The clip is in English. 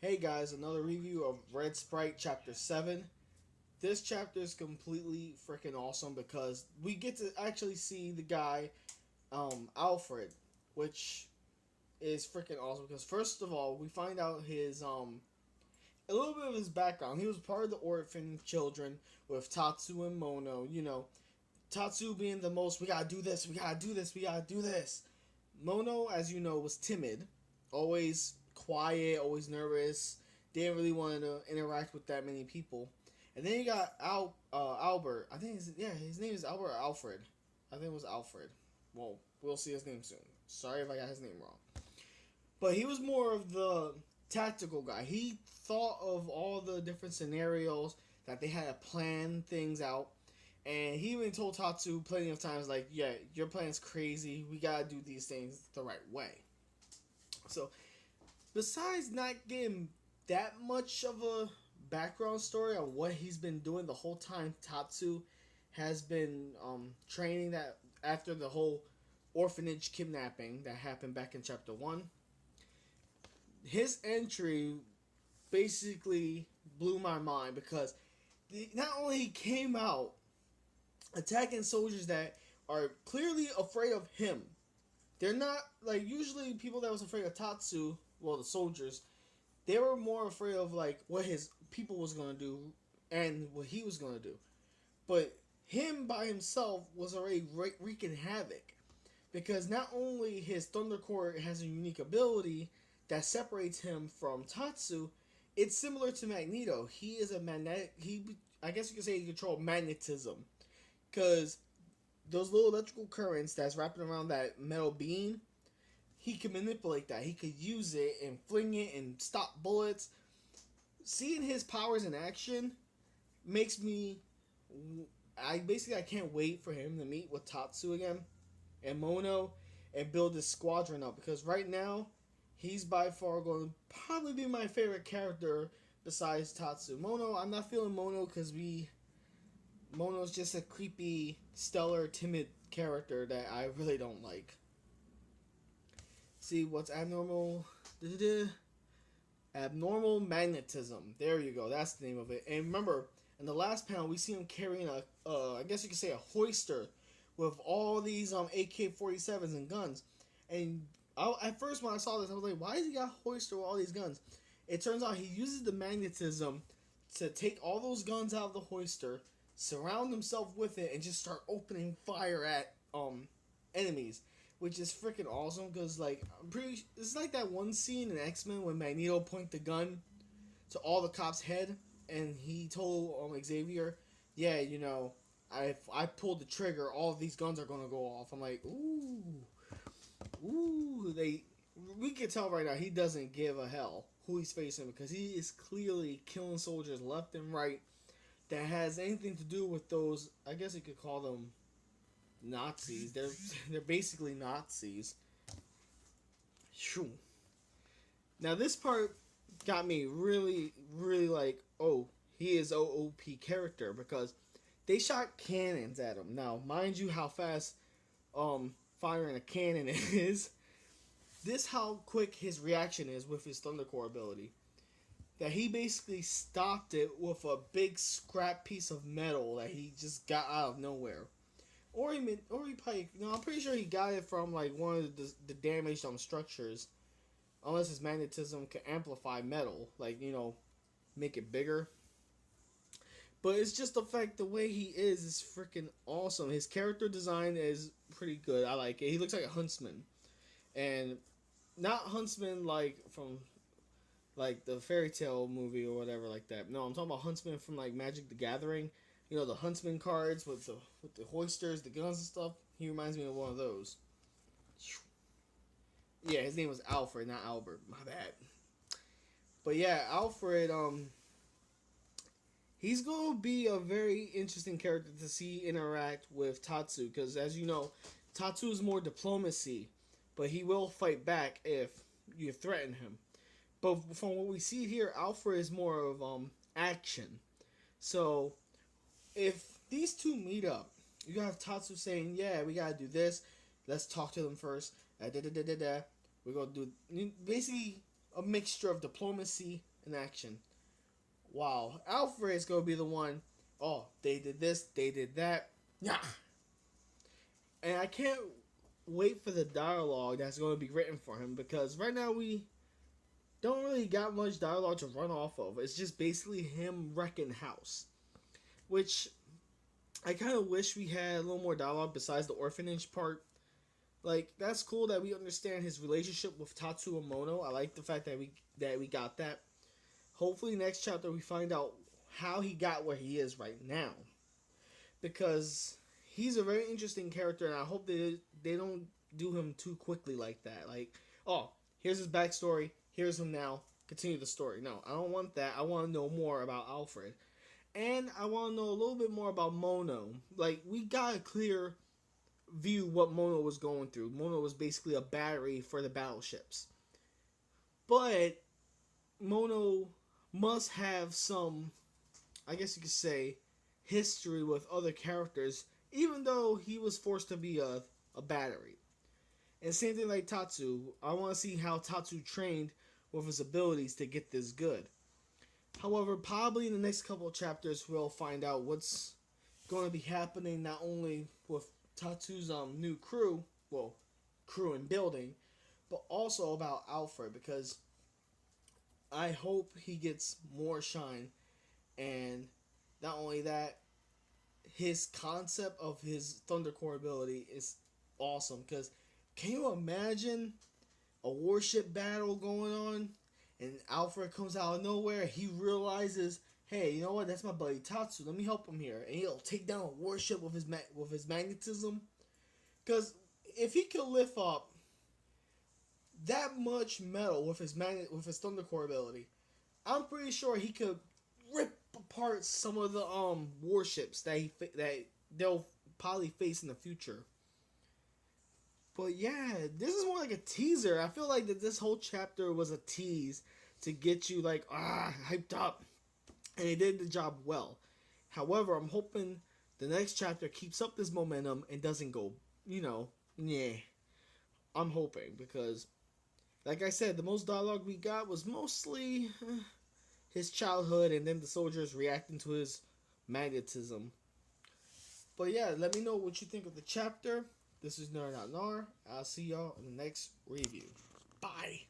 Hey guys, another review of Red Sprite Chapter 7. This chapter is completely freaking awesome because we get to actually see the guy, Alfred, which is freaking awesome because first of all, we find out a little bit of his background. He was part of the orphan children with Tatsu and Mono. Tatsu being the most, we gotta do this, we gotta do this, we gotta do this. Mono, as you know, was timid, always quiet, always nervous, didn't really want to interact with that many people. And then you got Albert. I think his name is Albert or Alfred. I think it was Alfred. Well, we'll see his name soon. Sorry if I got his name wrong. But he was more of the tactical guy. He thought of all the different scenarios that they had to plan things out. And he even told Tatsu plenty of times, like, yeah, your plan's crazy. We gotta do these things the right way. So, besides not getting that much of a background story on what he's been doing the whole time, Tatsu has been training that after the whole orphanage kidnapping that happened back in chapter 1. His entry basically blew my mind because not only he came out attacking soldiers that are clearly afraid of him. They're not like usually people that was afraid of Tatsu, well the soldiers, they were more afraid of like what his people was gonna do and what he was gonna do. But him by himself was already wreaking havoc because not only his Thunder Core has a unique ability that separates him from Tatsu, it's similar to Magneto. He is a magnetic. I guess you could say he controls magnetism because those little electrical currents that's wrapping around that metal beam, he can manipulate that. He could use it and fling it and stop bullets. Seeing his powers in action makes me. I can't wait for him to meet with Tatsu again and Mono and build this squadron up because right now he's by far going to probably be my favorite character besides Tatsu. Mono, I'm not feeling Mono because Mono's just a creepy, stellar, timid character that I really don't like. See what's abnormal? Abnormal magnetism. There you go. That's the name of it. And remember, in the last panel, we see him carrying I guess you could say a hoister with all these AK-47s and guns. And at first when I saw this, I was like, why does he got a hoister with all these guns? It turns out he uses the magnetism to take all those guns out of the hoister, surround himself with it, and just start opening fire at enemies, which is freaking awesome. Because like it's like that one scene in X-Men when Magneto point the gun to all the cops' head, and he told Xavier, "Yeah, I pulled the trigger, all of these guns are gonna go off." I'm like, ooh, we can tell right now he doesn't give a hell who he's facing because he is clearly killing soldiers left and right that has anything to do with those. I guess you could call them Nazis. They're basically Nazis. Shoo. Now this part got me really, really like, oh, he is OOP character because they shot cannons at him. Now, mind you, how fast firing a cannon is. This how quick his reaction is with his Thunder Core ability. That he basically stopped it with a big scrap piece of metal that he just got out of nowhere. Or he probably, I'm pretty sure he got it from like one of the damaged structures. Unless his magnetism can amplify metal, like, make it bigger. But it's just the fact the way he is freaking awesome. His character design is pretty good. I like it. He looks like a huntsman. And not huntsman like from like the fairy tale movie or whatever like that. No, I'm talking about huntsman from like Magic the Gathering. The huntsman cards with the hoisters, the guns and stuff. He reminds me of one of those. Yeah, his name was Alfred, not Albert. My bad. But yeah, Alfred, he's gonna be a very interesting character to see interact with Tatsu, because as you know, Tatsu is more diplomacy, but he will fight back if you threaten him. But from what we see here, Alfred is more of action. So if these two meet up, you have Tatsu saying, "Yeah, we gotta do this. Let's talk to them first. We're gonna do basically a mixture of diplomacy in action. Wow, Alfred is gonna be the one. Oh, they did this, they did that. Yeah, and I can't wait for the dialogue that's going to be written for him because right now we don't really got much dialogue to run off of. It's just basically him wrecking house, which I kind of wish we had a little more dialogue besides the orphanage part. Like that's cool that we understand his relationship with Tatsu and Mono. I like the fact that we got that. Hopefully, next chapter we find out how he got where he is right now, because he's a very interesting character, and I hope they don't do him too quickly like that. Like, oh, here's his backstory. Here's him now. Continue the story. No, I don't want that. I want to know more about Alfred, and I want to know a little bit more about Mono. Like, we got a clear view what Mono was going through. Mono was basically a battery for the battleships, but Mono must have some, I guess you could say, history with other characters, even though he was forced to be a battery. And same thing like Tatsu. I want to see how Tatsu trained with his abilities to get this good. However, probably in the next couple of chapters, we'll find out what's going to be happening not only with Tatsu's new crew, well, crew and building, but also about Alfred, because I hope he gets more shine. And not only that, his concept of his Thunder Core ability is awesome. Because can you imagine a warship battle going on, and Alfred comes out of nowhere? He realizes, hey, you know what? That's my buddy Tatsu. Let me help him here, and he'll take down a warship with his magnetism. Because if he could lift up that much metal with his Thunder Core ability, I'm pretty sure he could rip apart some of the warships that they'll probably face in the future. But yeah, this is more like a teaser. I feel like that this whole chapter was a tease to get you like hyped up, and they did the job well. However, I'm hoping the next chapter keeps up this momentum and doesn't go, yeah. I'm hoping because, like I said, the most dialogue we got was mostly his childhood and then the soldiers reacting to his magnetism. But yeah, let me know what you think of the chapter. This is Nar. I'll see y'all in the next review. Bye.